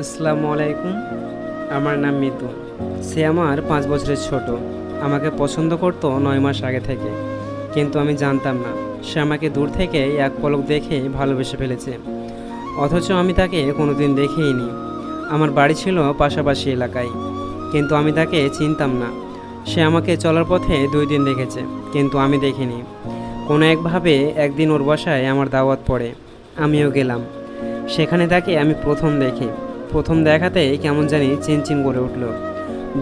আসসালামু আলাইকুম। আমার নাম মিতুল। সে আমার 5 বছরের ছোট। আমাকে পছন্দ করতো 9 মাস আগে থেকে, কিন্তু আমি জানতাম না সে আমাকে দূর থেকে এক পলক দেখে ভালোবেসে ফেলেছে। অথচ আমি তাকে কোনোদিন দেখিনি। আমার বাড়ি ছিল পাশাপাশি এলাকায়, কিন্তু আমি তাকে চিনতাম না। সে আমাকে চলার পথে 2 দিন দেখেছে, কিন্তু আমি দেখিনি। কোনো একভাবে একদিন ওর বাসায় আমার দাওয়াত পড়ে, আমিও গেলাম। সেখানে তাকে আমি প্রথম দেখি। প্রথম দেখাতেই কেমন জানি চিনচিন করে উঠল।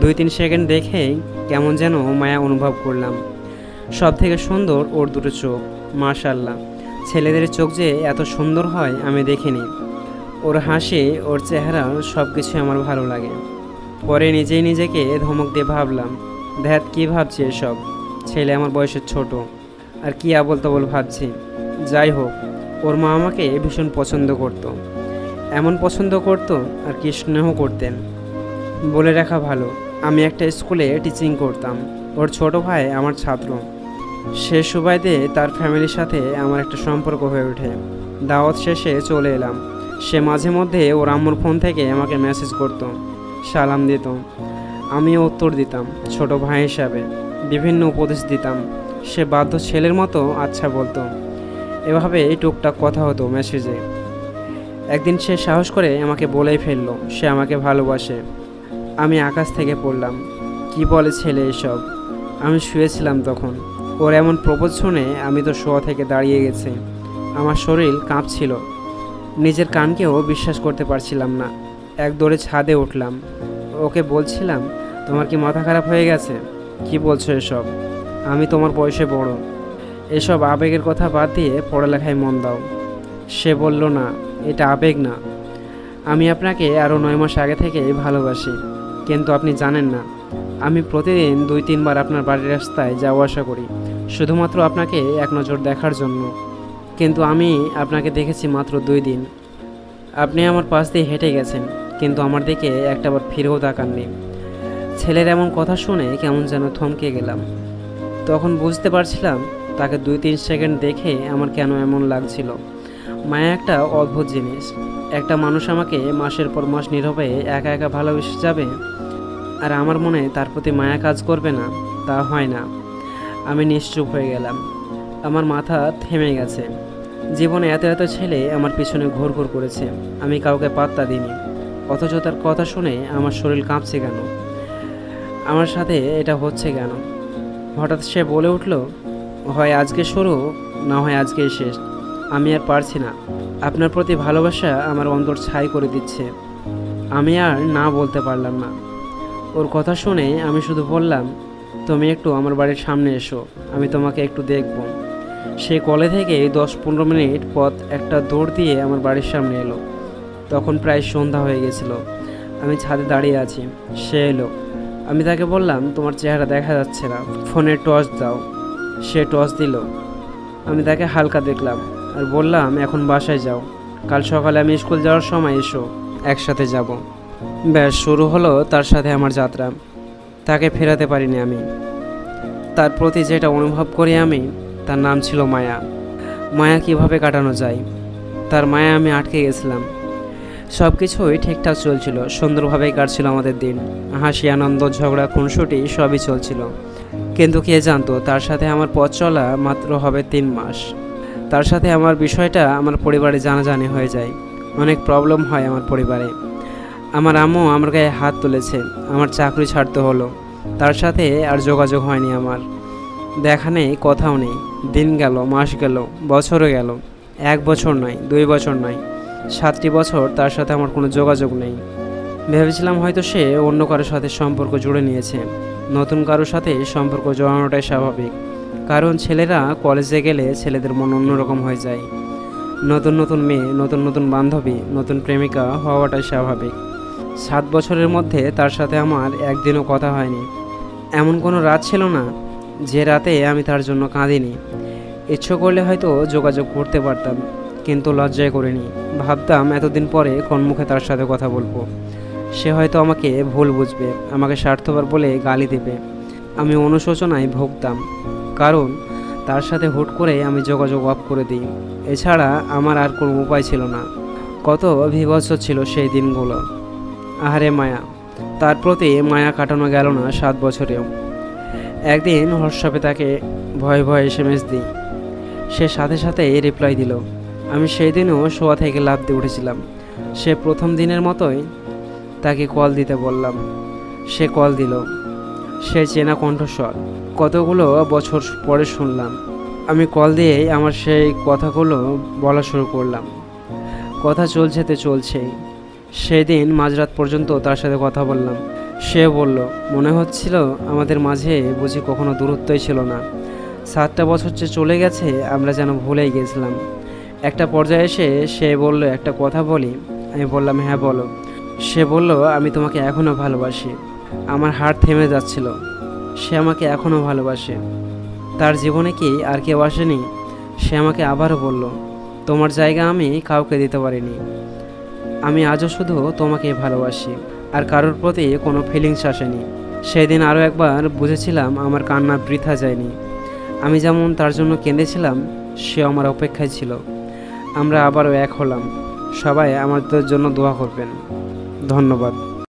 2-3 সেকেন্ড দেখেই কেমন যেন মায়া অনুভব করলাম। সব থেকে সুন্দর ওর দুটো চোখ, মাশাআল্লাহ। ছেলেদের চোখ যে এত সুন্দর হয় আমি দেখিনি। ওর হাসি, ওর চেহারা, সব কিছু আমার ভালো লাগে। পরে নিজেই নিজেকে ধমক দিয়ে ভাবলাম, ধ্যাত কী ভাবছি এসব, ছেলে আমার বয়সের ছোট, আর কি আবোল তাবোল ভাবছি। যাই হোক, ওর মা আমাকে ভীষণ পছন্দ করতো। এমন পছন্দ করতো আর কি স্নেহ করতেন। বলে রাখা ভালো, আমি একটা স্কুলে টিচিং করতাম। ওর ছোট ভাই আমার ছাত্র। সে সুবাদে তার ফ্যামিলির সাথে আমার একটা সম্পর্ক হয়ে ওঠে। দাওয়াত শেষে চলে এলাম। সে মাঝে মধ্যে ওর আম্মুর ফোন থেকে আমাকে মেসেজ করতো, সালাম দিত। আমিও উত্তর দিতাম ছোট ভাই হিসাবে, বিভিন্ন উপদেশ দিতাম। সে বাধ্য ছেলের মতো আচ্ছা বলতো। এভাবে টুকটাক কথা হতো মেসেজে। একদিন সে সাহস করে আমাকে বলেই ফেললো সে আমাকে ভালোবাসে। আমি আকাশ থেকে পড়লাম, কি বলে ছেলে এসব। আমি শুয়েছিলাম তখন। ওর এমন প্রপোজ শুনে আমি তো শোয়া থেকে দাঁড়িয়ে গেছি। আমার শরীর কাঁপছিল, নিজের কানকেও বিশ্বাস করতে পারছিলাম না। এক দৌড়ে ছাদে উঠলাম। ওকে বলছিলাম, তোমার কি মাথা খারাপ হয়ে গেছে? কি বলছো এসব? আমি তোমার বয়সে বড়, এসব আবেগের কথা বাদ দিয়ে পড়ালেখায় মন দাও। সে বলল, না, এটা আবেগ না। আমি আপনাকে আরও 9 মাস আগে থেকে ভালোবাসি, কিন্তু আপনি জানেন না, আমি প্রতিদিন 2-3 বার আপনার বাড়ির রাস্তায় যাওয়া আসা করি, শুধুমাত্র আপনাকে এক নজর দেখার জন্য। কিন্তু আমি আপনাকে দেখেছি মাত্র 2 দিন। আপনি আমার পাশ দিয়ে হেঁটে গেছেন, কিন্তু আমার দিকে একটাবার ফিরেও তাকাননি। ছেলের এমন কথা শুনে কেমন যেন থমকে গেলাম। তখন বুঝতে পারছিলাম তাকে 2-3 সেকেন্ড দেখে আমার কেন এমন লাগছিল। মায়া একটা অদ্ভুত জিনিস। একটা মানুষ আমাকে মাসের পর মাস নীরবে একা একা ভালোবেসে যাবে, আর আমার মনে তার প্রতি মায়া কাজ করবে না, তা হয় না। আমি নিশ্চুপ হয়ে গেলাম। আমার মাথা থেমে গেছে। জীবনে এত এত ছেলে আমার পিছনে ঘুরঘুর করেছে, আমি কাউকে পাত্তা দিইনি। অথচ তার কথা শুনে আমার শরীর কাঁপছে কেন? আমার সাথে এটা হচ্ছে কেন? হঠাৎ সে বলে উঠল, হয় আজকে শুরু, না হয় আজকেই শেষ। আমি আর পারছি না। আপনার প্রতি ভালোবাসা আমার অন্তর ছাই করে দিচ্ছে। আমি আর না বলতে পারলাম না। ওর কথা শুনে আমি শুধু বললাম, তুমি একটু আমার বাড়ির সামনে এসো, আমি তোমাকে একটু দেখব। সে কলে থেকে 10-15 মিনিট পথ একটা দৌড় দিয়ে আমার বাড়ির সামনে এলো। তখন প্রায় সন্ধ্যা হয়ে গেছিল। আমি ছাদে দাঁড়িয়ে আছি। সে এলো। আমি তাকে বললাম, তোমার চেহারা দেখা যাচ্ছে না, ফোনের টর্চ দাও। সে টর্চ দিল। আমি তাকে হালকা দেখলাম আর বললাম, এখন বাসায় যাও, কাল সকালে আমি স্কুল যাওয়ার সময় এসো, একসাথে যাব। ব্যাস, শুরু হলো তার সাথে আমার যাত্রা। তাকে ফেরাতে পারিনি আমি। তার প্রতি যেটা অনুভব করি আমি, তার নাম ছিল মায়া। মায়া কিভাবে কাটানো যায়, তার মায়া আমি আটকে গেছিলাম। সব কিছুই ঠিকঠাক চলছিল, সুন্দরভাবেই কাটছিল আমাদের দিন। হাসি, আনন্দ, ঝগড়া, খুনসুটি সবই চলছিল। কিন্তু কে জানতো তার সাথে আমার পথ চলা মাত্র হবে 3 মাস। তার সাথে আমার বিষয়টা আমার পরিবারে জানাজানি হয়ে যায়। অনেক প্রবলেম হয় আমার পরিবারে। আমার আম্মু আমার গায়ে হাত তুলেছে, আমার চাকরি ছাড়তে হলো। তার সাথে আর যোগাযোগ হয়নি আমার। দেখা নেই, কথাও নেই। দিন গেল, মাস গেল, বছরও গেল। 1 বছর নয়, 2 বছর নয়, 7টি বছর তার সাথে আমার কোনো যোগাযোগ নেই। ভেবেছিলাম হয়তো সে অন্য কারোর সাথে সম্পর্ক জুড়ে নিয়েছে। নতুন কারোর সাথে সম্পর্ক জড়ানোটাই স্বাভাবিক, কারণ ছেলেরা কলেজে গেলে ছেলেদের মন অন্যরকম হয়ে যায়। নতুন নতুন মেয়ে, নতুন নতুন বান্ধবী, নতুন প্রেমিকা হওয়াটাই স্বাভাবিক। 7 বছরের মধ্যে তার সাথে আমার একদিনও কথা হয়নি। এমন কোনো রাত ছিল না যে রাতে আমি তার জন্য কাঁদিনি। ইচ্ছে করলে হয়তো যোগাযোগ করতে পারতাম, কিন্তু লজ্জায় করিনি। ভাবতাম এতদিন পরে কোন মুখে তার সাথে কথা বলবো। সে হয়তো আমাকে ভুল বুঝবে, আমাকে স্বার্থপর বলে গালি দেবে। আমি অনুশোচনায় ভুগতাম, কারণ তার সাথে হুট করে আমি যোগাযোগ অফ করে দিই। এছাড়া আমার আর কোনো উপায় ছিল না। কত বিভৎস ছিল সেই দিনগুলো। আহারে মায়া, তার প্রতি মায়া কাটানো গেল না 7 বছরেও। একদিন হোয়াটসঅ্যাপে তাকে ভয়ে ভয়ে এসএমএস দিই, সে সাথে সাথেই রিপ্লাই দিল। আমি সেই দিনও শোয়া থেকে লাফ দিয়ে উঠেছিলাম। সে প্রথম দিনের মতোই তাকে কল দিতে বললাম, সে কল দিল। সে চেনা কণ্ঠস্বর, কতগুলো বছর পরে শুনলাম। আমি কল দিয়েই আমার সেই কথাগুলো বলা শুরু করলাম। কথা চলছে তো চলছেই। সেদিন মাঝরাত পর্যন্ত তার সাথে কথা বললাম। সে বলল, মনে হচ্ছিল আমাদের মাঝে বুঝি কখনো দূরত্বই ছিল না। 7টা বছর যে চলে গেছে আমরা যেন ভুলেই গেছিলাম। একটা পর্যায়ে এসে সে বলল, একটা কথা বলি। আমি বললাম, হ্যাঁ বলো। সে বলল, আমি তোমাকে এখনও ভালোবাসি। আমার হার্ট থেমে যাচ্ছিল। সে আমাকে এখনও ভালোবাসে। তার জীবনে কি আর কেউ আসেনি? সে আমাকে আবারও বলল, তোমার জায়গা আমি কাউকে দিতে পারিনি। আমি আজও শুধু তোমাকেই ভালোবাসি, আর কারোর প্রতি কোনো ফিলিংস আসেনি। সেদিন আরও একবার বুঝেছিলাম আমার কান্না বৃথা যায়নি। আমি যেমন তার জন্য কেঁদেছিলাম, সে আমার অপেক্ষায় ছিল। আমরা আবারও এক হলাম। সবাই আমাদের জন্য দোয়া করবেন। ধন্যবাদ।